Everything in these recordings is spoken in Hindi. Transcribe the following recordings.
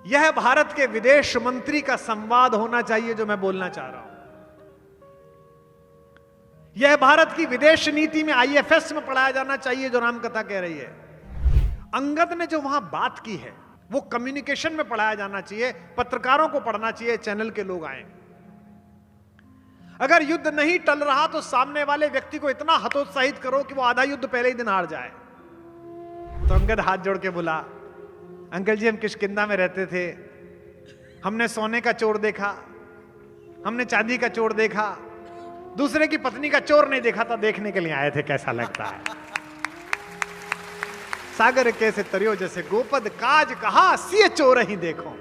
यह भारत के विदेश मंत्री का संवाद होना चाहिए जो मैं बोलना चाह रहा हूं। यह भारत की विदेश नीति में आईएफएस में पढ़ाया जाना चाहिए जो रामकथा कह रही है। अंगद ने जो वहां बात की है वो कम्युनिकेशन में पढ़ाया जाना चाहिए, पत्रकारों को पढ़ना चाहिए, चैनल के लोग आए। अगर युद्ध नहीं टल रहा तो सामने वाले व्यक्ति को इतना हतोत्साहित करो कि वो आधा युद्ध पहले ही दिन हार जाए। तो अंगद हाथ जोड़ के बोला, अंकल जी हम किष्किंधा में रहते थे, हमने सोने का चोर देखा, हमने चांदी का चोर देखा, दूसरे की पत्नी का चोर नहीं देखा था, देखने के लिए आए थे कैसा लगता है। सागर कैसे तरियो जैसे गोपद काज कहा, सिए चोर ही देखो,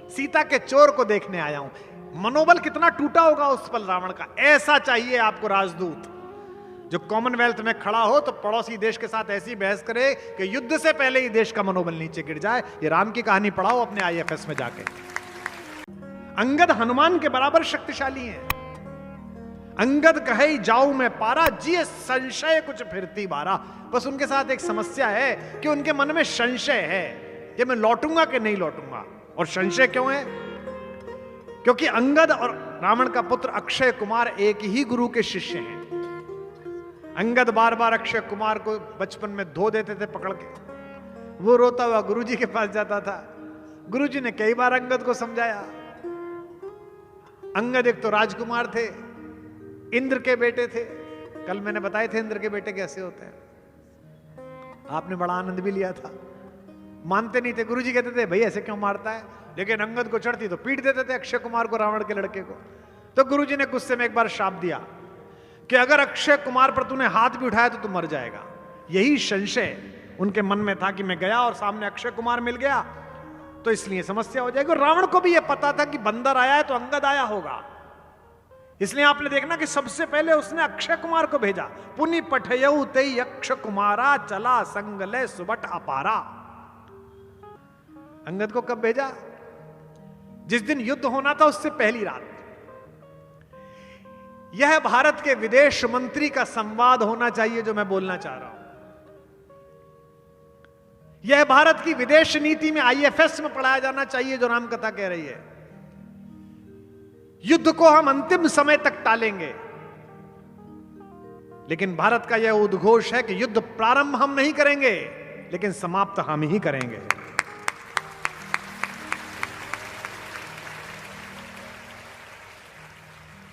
सीता के चोर को देखने आया हूं। मनोबल कितना टूटा होगा उस पल रावण का। ऐसा चाहिए आपको राजदूत जो कॉमनवेल्थ में खड़ा हो तो पड़ोसी देश के साथ ऐसी बहस करे कि युद्ध से पहले ही देश का मनोबल नीचे गिर जाए। ये राम की कहानी पढ़ाओ अपने आईएफएस में जाके। अंगद हनुमान के बराबर शक्तिशाली हैं। अंगद कहे जाऊं मैं पारा, जिए संशय कुछ फिरती बारा। बस उनके साथ एक समस्या है कि उनके मन में संशय है, ये मैं लौटूंगा कि नहीं लौटूंगा। और संशय क्यों है? क्योंकि अंगद और रावण का पुत्र अक्षय कुमार एक ही गुरु के शिष्य हैं। अंगद बार बार अक्षय कुमार को बचपन में धो देते थे पकड़ के, वो रोता हुआ गुरुजी के पास जाता था। गुरुजी ने कई बार अंगद को समझाया। अंगद एक तो राजकुमार थे, इंद्र के बेटे थे। कल मैंने बताए थे इंद्र के बेटे कैसे होते हैं, आपने बड़ा आनंद भी लिया था। मानते नहीं थे, गुरुजी कहते थे भाई ऐसे क्यों मारता है, लेकिन अंगद को चढ़ती तो पीट देते थे अक्षय कुमार को, रावण के लड़के को। तो गुरुजी ने गुस्से में एक बार शाप दिया कि अगर अक्षय कुमार पर तूने हाथ भी उठाया तो तू मर जाएगा। यही संशय उनके मन में था कि मैं गया और सामने अक्षय कुमार मिल गया तो इसलिए समस्या हो जाएगी। और रावण को भी यह पता था कि बंदर आया है तो अंगद आया होगा, इसलिए आपने देखना कि सबसे पहले उसने अक्षय कुमार को भेजा। पुनि पठयऊ तेई अक्ष कुमारा, चला संगले सुबट अपारा। अंगद को कब भेजा? जिस दिन युद्ध होना था उससे पहली रात। यह भारत के विदेश मंत्री का संवाद होना चाहिए जो मैं बोलना चाह रहा हूं। यह भारत की विदेश नीति में आईएफएस में पढ़ाया जाना चाहिए जो रामकथा कह रही है। युद्ध को हम अंतिम समय तक टालेंगे, लेकिन भारत का यह उद्घोष है कि युद्ध प्रारंभ हम नहीं करेंगे लेकिन समाप्त हम ही करेंगे।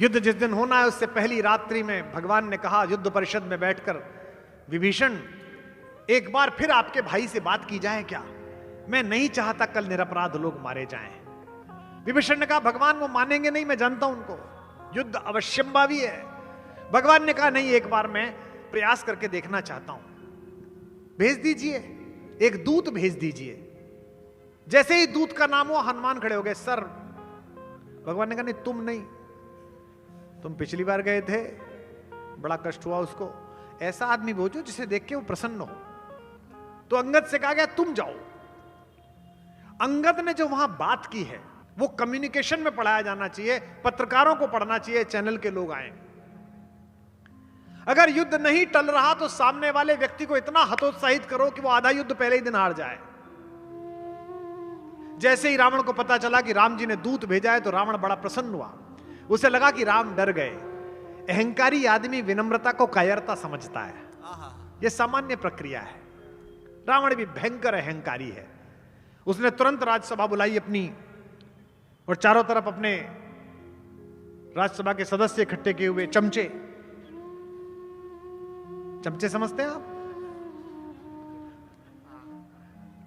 युद्ध जिस दिन होना है उससे पहली रात्रि में भगवान ने कहा युद्ध परिषद में बैठकर, विभीषण एक बार फिर आपके भाई से बात की जाए क्या? मैं नहीं चाहता कल निरपराध लोग मारे जाएं। विभीषण ने कहा भगवान वो मानेंगे नहीं, मैं जानता हूं उनको, युद्ध अवश्यंभावी है। भगवान ने कहा नहीं, एक बार मैं प्रयास करके देखना चाहता हूं, भेज दीजिए, एक दूत भेज दीजिए। जैसे ही दूत का नाम हुआ हनुमान खड़े हो गए। सर, भगवान ने कहा नहीं तुम नहीं, तुम पिछली बार गए थे, बड़ा कष्ट हुआ उसको, ऐसा आदमी भेजो जिसे देख के वो प्रसन्न हो। तो अंगद से कहा गया तुम जाओ। अंगद ने जो वहां बात की है वो कम्युनिकेशन में पढ़ाया जाना चाहिए, पत्रकारों को पढ़ना चाहिए, चैनल के लोग आए। अगर युद्ध नहीं टल रहा तो सामने वाले व्यक्ति को इतना हतोत्साहित करो कि वो आधा युद्ध पहले ही दिन हार जाए। जैसे ही रावण को पता चला कि राम जी ने दूत भेजा है तो रावण बड़ा प्रसन्न हुआ। उसे लगा कि राम डर गए। अहंकारी आदमी विनम्रता को कायरता समझता है, यह सामान्य प्रक्रिया है। रावण भी भयंकर अहंकारी है। उसने तुरंत राजसभा बुलाई अपनी और चारों तरफ अपने राज्यसभा के सदस्य इकट्ठे किए हुए। चमचे, चमचे समझते हैं आप?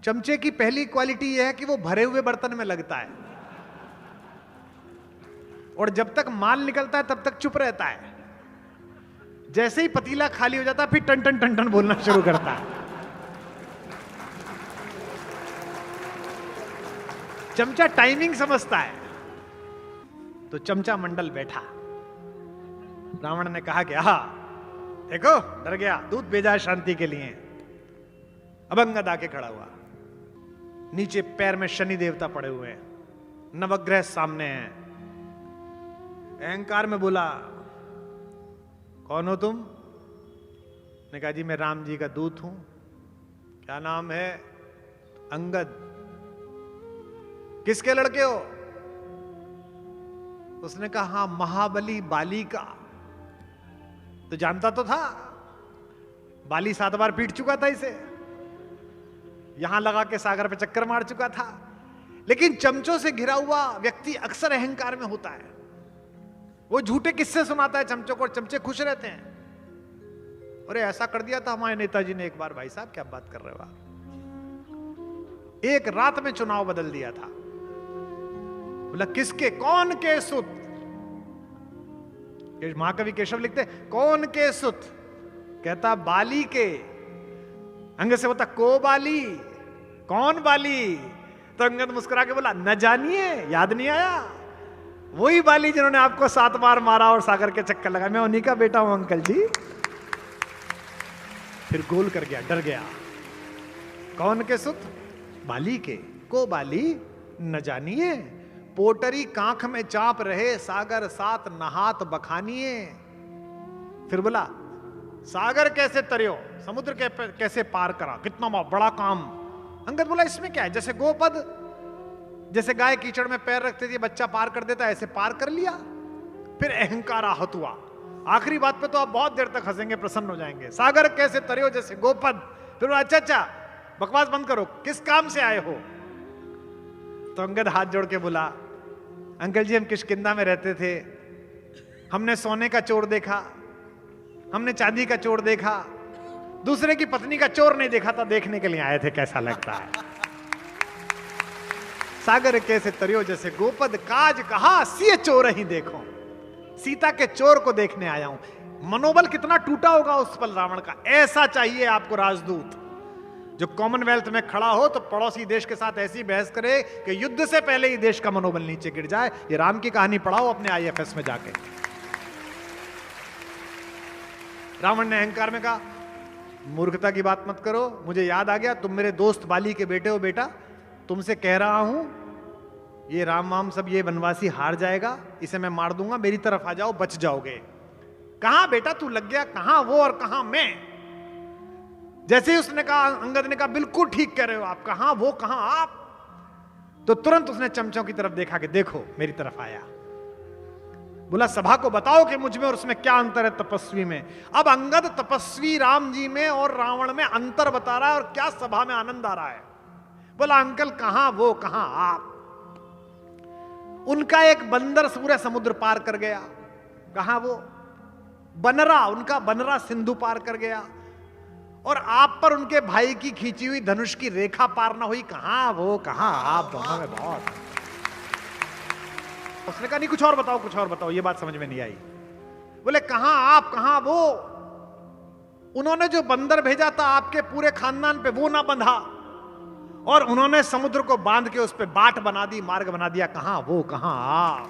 चमचे की पहली क्वालिटी यह है कि वो भरे हुए बर्तन में लगता है और जब तक माल निकलता है तब तक चुप रहता है। जैसे ही पतीला खाली हो जाता है फिर टन टन टन टन बोलना शुरू करता है। चमचा टाइमिंग समझता है। तो चमचा मंडल बैठा। रावण ने कहा कि हा देखो डर गया, दूध भेजा है शांति के लिए। अब अंगद आके खड़ा हुआ, नीचे पैर में शनि देवता पड़े हुए हैं, नवग्रह सामने हैं। अहंकार में बोला कौन हो तुम? ने कहा जी मैं राम जी का दूत हूं। क्या नाम है? अंगद। किसके लड़के हो? उसने कहा हां, महाबली बाली का। तो जानता तो था, बाली 7 बार पीट चुका था इसे, यहां लगा के सागर पे चक्कर मार चुका था। लेकिन चमचों से घिरा हुआ व्यक्ति अक्सर अहंकार में होता है। वो झूठे किस्से सुनाता है चमचों को, और चमचे खुश रहते हैं। अरे ऐसा कर दिया था हमारे नेताजी ने एक बार। भाई साहब क्या बात कर रहे हो आप? एक रात में चुनाव बदल दिया था। बोला किसके? कौन के सुत? महाकवि केशव लिखते कौन के सुत? कहता बाली के। अंगद से बोलता को बाली? कौन बाली? तो अंगद मुस्कुरा के बोला न जानिए, याद नहीं आया? वही बाली जिन्होंने आपको 7 बार मारा और सागर के चक्कर लगा। मैं उन्हीं का बेटा हूं अंकल जी। फिर गोल कर गया, डर गया। कौन के सुत? बाली के। को बाली न जानिए, पोटरी कांख में चाप रहे, सागर 7 नहात बखानिए। फिर बोला सागर कैसे तरियो, समुद्र के कैसे पार करा, कितना बड़ा काम। अंगद बोला इसमें क्या है? जैसे गोपद, जैसे गाय कीचड़ में पैर रखते थे, बच्चा पार कर देता, ऐसे पार कर लिया। फिर अहंकार आहत हुआ। आखिरी बात पे तो आप बहुत देर तक हंसेंगे, प्रसन्न हो जाएंगे। सागर कैसे तरियो जैसे गोपद। फिर अच्छा अच्छा बकवास बंद करो, किस काम से आए हो? तो अंगद हाथ जोड़ के बोला अंकल जी, हम किष्किंधा में रहते थे, हमने सोने का चोर देखा, हमने चांदी का चोर देखा, दूसरे की पत्नी का चोर नहीं देखा था, देखने के लिए आए थे कैसा लगता है। सागर कैसे तरियो जैसे गोपद, काज कहा सिए चोर ही देखो। सीता के चोर को देखने आया हूं। मनोबल कितना टूटा होगा उस पल रावण का। ऐसा चाहिए आपको राजदूत, जो कॉमनवेल्थ में खड़ा हो तो पड़ोसी देश के साथ ऐसी बहस करे कि युद्ध से पहले ही देश का मनोबल नीचे गिर जाए। ये राम की कहानी पढ़ाओ अपने IFS में जाके। रावण ने अहंकार में कहा मूर्खता की बात मत करो, मुझे याद आ गया तुम मेरे दोस्त बाली के बेटे हो। बेटा तुमसे कह रहा हूं, ये राम वाम सब ये वनवासी हार जाएगा, इसे मैं मार दूंगा, मेरी तरफ आ जाओ, बच जाओगे। कहां बेटा तू लग गया, कहां वो और कहां मैं? जैसे ही उसने कहा, अंगद ने कहा बिल्कुल ठीक कह रहे हो आप, कहां वो कहां आप? तो तुरंत उसने चमचों की तरफ देखा कि देखो मेरी तरफ आया। बोला सभा को बताओ कि मुझ में और उसमें क्या अंतर है तपस्वी में। अब अंगद तपस्वी राम जी में और रावण में अंतर बता रहा है, और क्या सभा में आनंद आ रहा है। बोला अंकल कहां वो कहां आप? उनका एक बंदर पूरे समुद्र पार कर गया, कहां वो? बनरा, उनका बनरा सिंधु पार कर गया, और आप पर उनके भाई की खींची हुई धनुष की रेखा पार ना हुई, कहां वो कहां आप? दोनों में बहुत। उसने कहा नहीं कुछ और बताओ, कुछ और बताओ, ये बात समझ में नहीं आई। बोले कहां आप कहां वो? उन्होंने जो बंदर भेजा था आपके पूरे खानदान पे, वो ना बंधा, और उन्होंने समुद्र को बांध के उस पे बाट बना दी, मार्ग बना दिया, कहां वो कहां आप?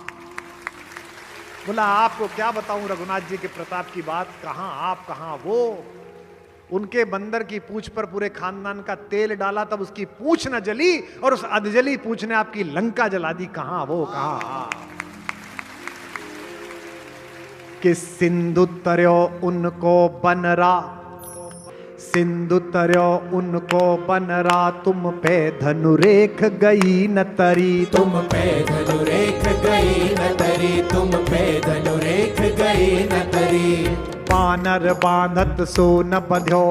बोला आपको क्या बताऊं रघुनाथ जी के प्रताप की बात, कहां आप कहां वो? उनके बंदर की पूंछ पर पूरे खानदान का तेल डाला, तब उसकी पूंछ न जली, और उस अधजली पूंछ ने आपकी लंका जला दी, कहां वो कहां आप? कि सिंधु तर्यो उनको बनरा, सिंधु तर्यो उनको बनरा, तुम पे धनुरेख गई न तरी, तुम पे धनुरेख गई न तरी, तुम पे धनुरेख गई न तरी। बानर बांधत सो न बंध्यो,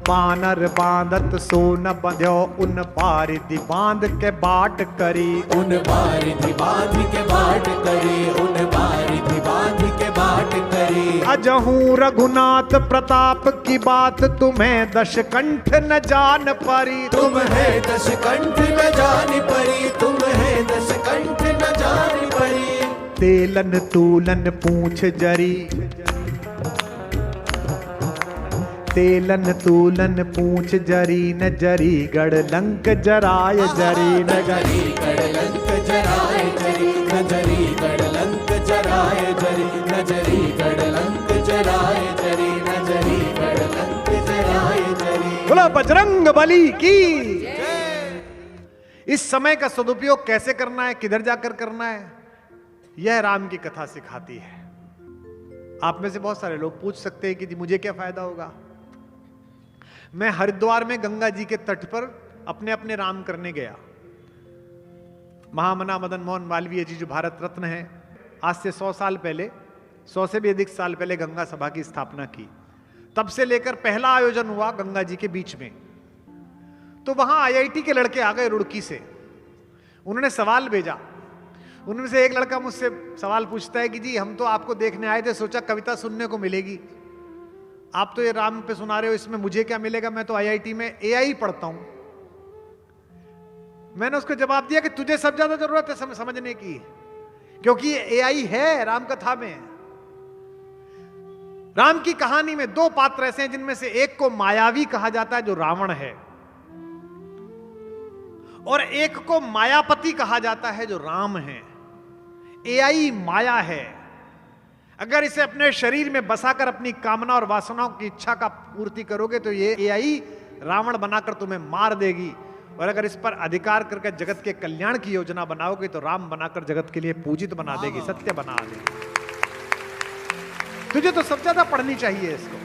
बानर बांधत सो न बंध्यो, उन बारिधि बांध के बाट करी, उन बारिधि बांध के बाट करी, उन बारिधि बांध के बाट करी। अजहू रघुनाथ प्रताप की बात, तुम्हें दशकंठ न जान परी, तुम है दशकंठ न जान परी, तुम है दशकंठ न जान परी। तेलन तूलन पूंछ जरी, तेलन तूलन पूंछ जरी, न जरी गढ़ लंक जराय जरी, न जरी गढ़ लंक जराय जरी, न जरी गढ़ लंक जराय जरी, न जरी गढ़ लंक जराय जरी, न जरी गढ़ लंक जराय जरी। बोलो बजरंग बली की। इस समय का सदुपयोग कैसे करना है, किधर जाकर करना है, यह राम की कथा सिखाती है। आप में से बहुत सारे लोग पूछ सकते हैं कि जी मुझे क्या फायदा होगा। मैं हरिद्वार में गंगा जी के तट पर अपने अपने राम करने गया। महामना मदन मोहन मालवीय जी जो भारत रत्न है, आज से 100 साल पहले, 100 से भी अधिक साल पहले गंगा सभा की स्थापना की। तब से लेकर पहला आयोजन हुआ गंगा जी के बीच में, तो वहां आईआईटी के लड़के आ गए रुड़की से। उन्होंने सवाल भेजा। उनमें से एक लड़का मुझसे सवाल पूछता है कि जी हम तो आपको देखने आए थे, सोचा कविता सुनने को मिलेगी, आप तो ये राम पे सुना रहे हो, इसमें मुझे क्या मिलेगा, मैं तो आईआईटी में एआई पढ़ता हूं। मैंने उसको जवाब दिया कि तुझे सब ज्यादा जरूरत है समझने की, क्योंकि एआई है राम कथा में। राम की कहानी में 2 पात्र ऐसे हैं जिनमें से एक को मायावी कहा जाता है जो रावण है, और एक को मायापति कहा जाता है जो राम है। एआई माया है। अगर इसे अपने शरीर में बसाकर अपनी कामना और वासनाओं की इच्छा का पूर्ति करोगे तो ये एआई रावण बनाकर तुम्हें मार देगी, और अगर इस पर अधिकार करके जगत के कल्याण की योजना बनाओगे तो राम बनाकर जगत के लिए पूजित बना देगी, सत्य बना देगी। तुझे तो सब ज्यादा पढ़नी चाहिए इसको,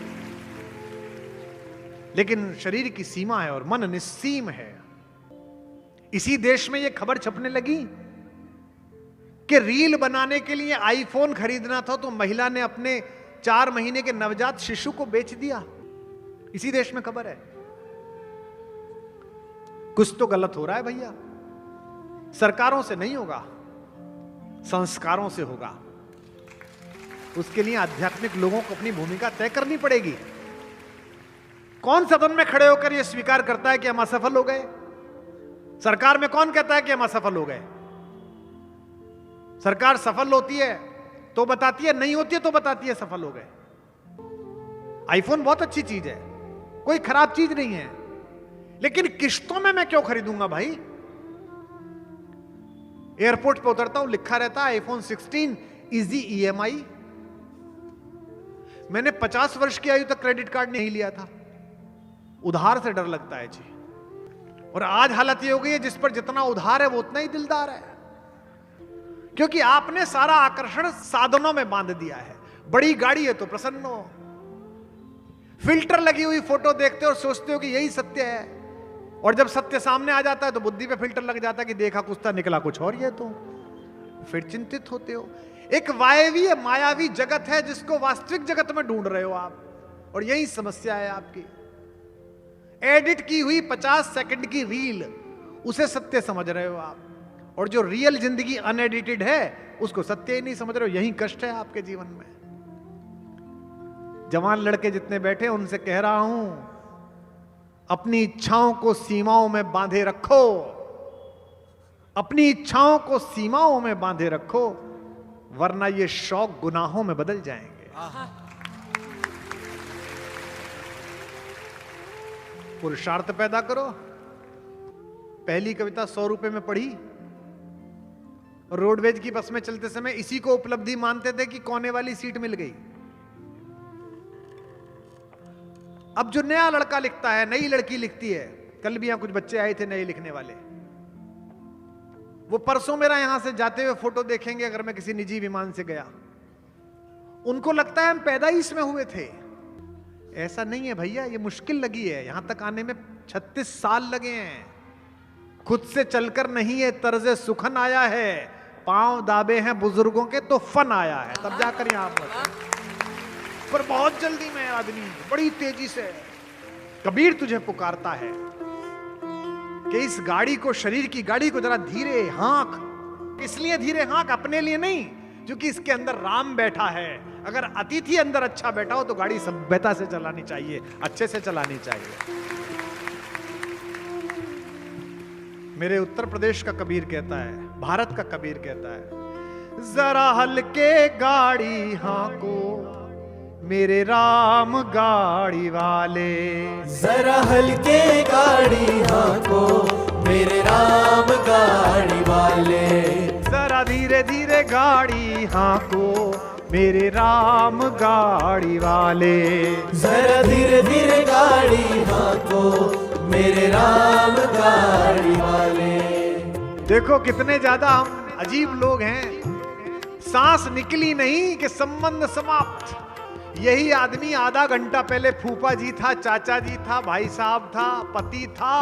लेकिन शरीर की सीमा है और मन निस्सीम है। इसी देश में यह खबर छपने लगी कि रील बनाने के लिए आईफोन खरीदना था तो महिला ने अपने 4 महीने के नवजात शिशु को बेच दिया। इसी देश में खबर है। कुछ तो गलत हो रहा है भैया। सरकारों से नहीं होगा, संस्कारों से होगा। उसके लिए आध्यात्मिक लोगों को अपनी भूमिका तय करनी पड़ेगी। कौन सदन में खड़े होकर यह स्वीकार करता है कि हम असफल हो गए? सरकार में कौन कहता है कि हम असफल हो गए? सरकार सफल होती है तो बताती है, नहीं होती है तो बताती है सफल हो गए। आईफोन बहुत अच्छी चीज है, कोई खराब चीज नहीं है, लेकिन किश्तों में मैं क्यों खरीदूंगा भाई? एयरपोर्ट पे उतरता हूं, लिखा रहता है आईफोन 16 इजी ईएमआई। मैंने 50 वर्ष की आयु तक क्रेडिट कार्ड नहीं लिया था, उधार से डर लगता है जी। और आज हालत ये हो गई है, जिस पर जितना उधार है वो उतना ही दिलदार है, क्योंकि आपने सारा आकर्षण साधनों में बांध दिया है। बड़ी गाड़ी है तो प्रसन्न हो, फिल्टर लगी हुई फोटो देखते हो और सोचते हो कि यही सत्य है, और जब सत्य सामने आ जाता है तो बुद्धि पे फिल्टर लग जाता है कि देखा कुछ था निकला कुछ और, ये तो फिर चिंतित होते हो। एक वायवीय मायावी जगत है जिसको वास्तविक जगत में ढूंढ रहे हो आप, और यही समस्या है आपकी। एडिट की हुई 50 सेकंड की रील, उसे सत्य समझ रहे हो आप, और जो रियल जिंदगी अनएडिटेड है उसको सत्य ही नहीं समझ रहे हो। यही कष्ट है आपके जीवन में। जवान लड़के जितने बैठे उनसे कह रहा हूं, अपनी इच्छाओं को सीमाओं में बांधे रखो, अपनी इच्छाओं को सीमाओं में बांधे रखो, वरना ये शौक गुनाहों में बदल जाएंगे। पुरुषार्थ पैदा करो। पहली कविता 100 रुपए में पढ़ी, रोडवेज की बस में चलते समय इसी को उपलब्धि मानते थे कि कोने वाली सीट मिल गई। अब जो नया लड़का लिखता है, नई लड़की लिखती है, कल भी यहां कुछ बच्चे आए थे नए लिखने वाले, वो परसों मेरा यहां से जाते हुए फोटो देखेंगे अगर मैं किसी निजी विमान से गया, उनको लगता है हम पैदा ही इसमें हुए थे। ऐसा नहीं है भैया, ये मुश्किल लगी है, यहां तक आने में 36 साल लगे हैं। खुद से चलकर नहीं है तर्जे सुखन आया है, पांव दाबे हैं बुजुर्गों के तो फन आया है, तब जाकर यहां पर बहुत जल्दी में आदमी बड़ी तेजी से। कबीर तुझे पुकारता है कि इस गाड़ी को, शरीर की गाड़ी को जरा धीरे हाँक। इसलिए धीरे हाँक, अपने लिए नहीं, क्योंकि इसके अंदर राम बैठा है। अगर अतिथि अंदर अच्छा बैठा हो तो गाड़ी सभ्यता से चलानी चाहिए, अच्छे से चलानी चाहिए। मेरे उत्तर प्रदेश का कबीर कहता है, भारत का कबीर कहता है, जरा हल्के गाड़ी हाँको मेरे राम गाड़ी वाले, जरा हल्के गाड़ी हाँको मेरे राम गाड़ी वाले, जरा धीरे धीरे गाड़ी हाँको मेरे राम गाड़ी वाले, जरा धीरे धीरे गाड़ी हाँको मेरे राम गाड़ी वाले। देखो कितने ज्यादा हम अजीब लोग हैं। सांस निकली नहीं कि संबंध समाप्त। यही आदमी आधा घंटा पहले फूफा जी था, चाचा जी था, भाई साहब था, पति था,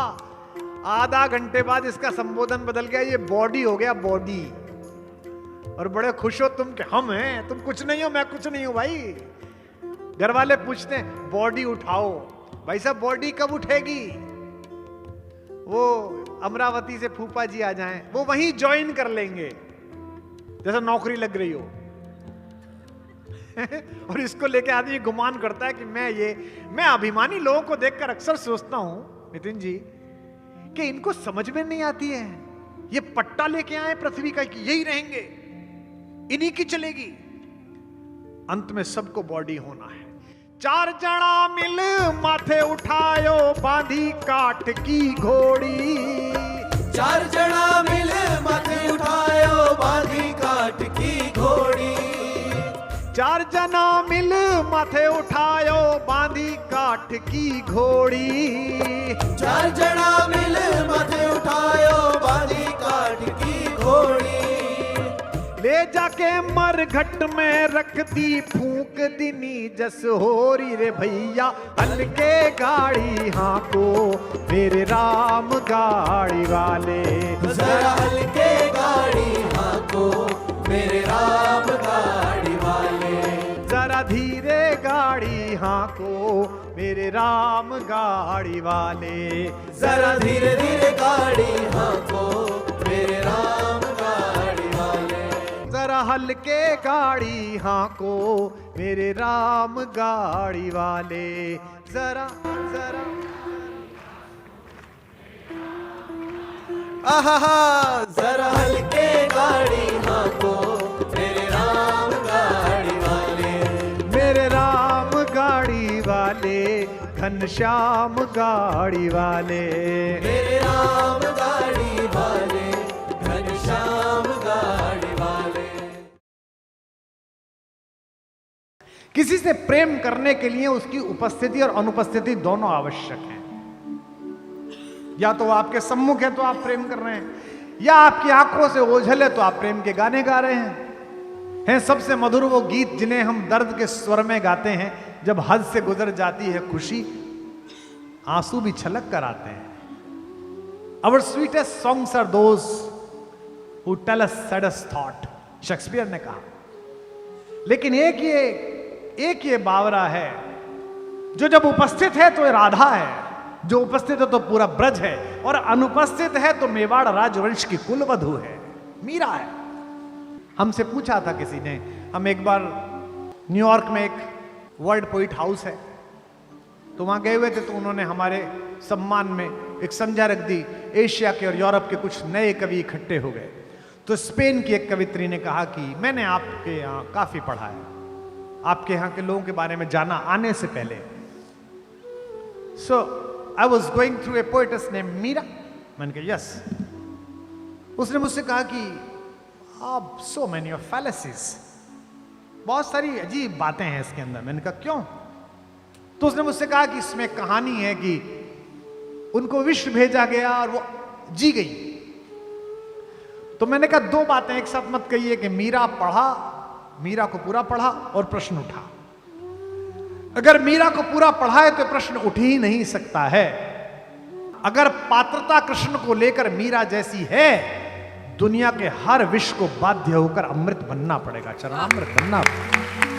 आधा घंटे बाद इसका संबोधन बदल गया, ये बॉडी हो गया बॉडी। और बड़े खुश हो तुम कि हम हैं, तुम कुछ नहीं हो, मैं कुछ नहीं हूं भाई। घर वाले पूछते हैं बॉडी उठाओ, भाई साहब बॉडी कब उठेगी? वो अमरावती से फूफा जी आ जाएं, वो वहीं ज्वाइन कर लेंगे जैसे नौकरी लग रही हो। और इसको लेके आदमी गुमान करता है कि मैं अभिमानी लोगों को देखकर अक्सर सोचता हूं नितिन जी कि इनको समझ में नहीं आती है, ये पट्टा लेके आए पृथ्वी का कि यही रहेंगे, इन्हीं की चलेगी। अंत में सबको बॉडी होना है। 4 जना मिल माथे उठायो बांधी काठ की घोड़ी। 4 जना मिल माथे उठायो बांधी काठ की घोड़ी। 4 जना मिल माथे उठायो बांधी काठ की घोड़ी। 4 जना मिल माथे उठायो बांधी काठ की घोड़ी। ले जाके मरघट में रख दी फूंक दिनी जस होरी रे भैया, हल्के गाड़ी हाको मेरे राम गाड़ी वाले। जरा हल्के गाड़ी हाको मेरे राम गाड़ी वाले। जरा धीरे गाड़ी हाको मेरे राम गाड़ी वाले। जरा धीरे धीरे गाड़ी हाको मेरे राम गाड़ी वाले। जरा हल्के गाड़ी हाको मेरे राम गाड़ी वाले। जरा जरा आहा जरा हल्के गाड़ी हाको मेरे राम गाड़ी वाले। मेरे राम गाड़ी वाले घनश्याम गाड़ी वाले। मेरे राम गाड़ी वाले घनश्याम गाड़ी वाले। किसी से प्रेम करने के लिए उसकी उपस्थिति और अनुपस्थिति दोनों आवश्यक है। या तो वो आपके सम्मुख है तो आप प्रेम कर रहे हैं, या आपकी आंखों से ओझल है तो आप प्रेम के गाने गा रहे हैं सबसे मधुर वो गीत जिन्हें हम दर्द के स्वर में गाते हैं। जब हद से गुजर जाती है खुशी, आंसू भी छलक कर आते हैं। Our sweetest songs are those who tell us saddest thought, Shakespeare ने कहा। लेकिन एक ये बावरा है जो जब उपस्थित है तो राधा है, जो उपस्थित है तो पूरा ब्रज है, और अनुपस्थित है तो मेवाड़ राजवंश की कुलवधु है, मीरा है। हमसे पूछा था किसी ने, हम एक बार न्यूयॉर्क में एक वर्ल्ड पोइट हाउस है तो वहां गए हुए थे, तो उन्होंने हमारे सम्मान में एक संध्या रख दी। एशिया के और यूरोप के कुछ नए कवि इकट्ठे हो गए। तो स्पेन की एक कवित्री ने कहा कि मैंने आपके यहाँ काफी पढ़ा है, आपके यहाँ के लोगों के बारे में जाना आने से पहले। So I was going through a poetess name Meera. मैंने कहा यस। उसने मुझसे कहा कि आप सो मैनी ऑफ फैलेसीज, बहुत सारी अजीब बातें हैं इसके अंदर। मैंने कहा क्यों? तो उसने मुझसे कहा कि इसमें कहानी है कि उनको विश्व भेजा गया और वो जी गई। तो मैंने कहा 2 बातें एक साथ मत कहिए कि मीरा को पूरा पढ़ा और प्रश्न उठा। अगर मीरा को पूरा पढ़ा है तो प्रश्न उठ ही नहीं सकता है। अगर पात्रता कृष्ण को लेकर मीरा जैसी है, दुनिया के हर विष को बाध्य होकर अमृत बनना पड़ेगा, चरणामृत बनना पड़ेगा।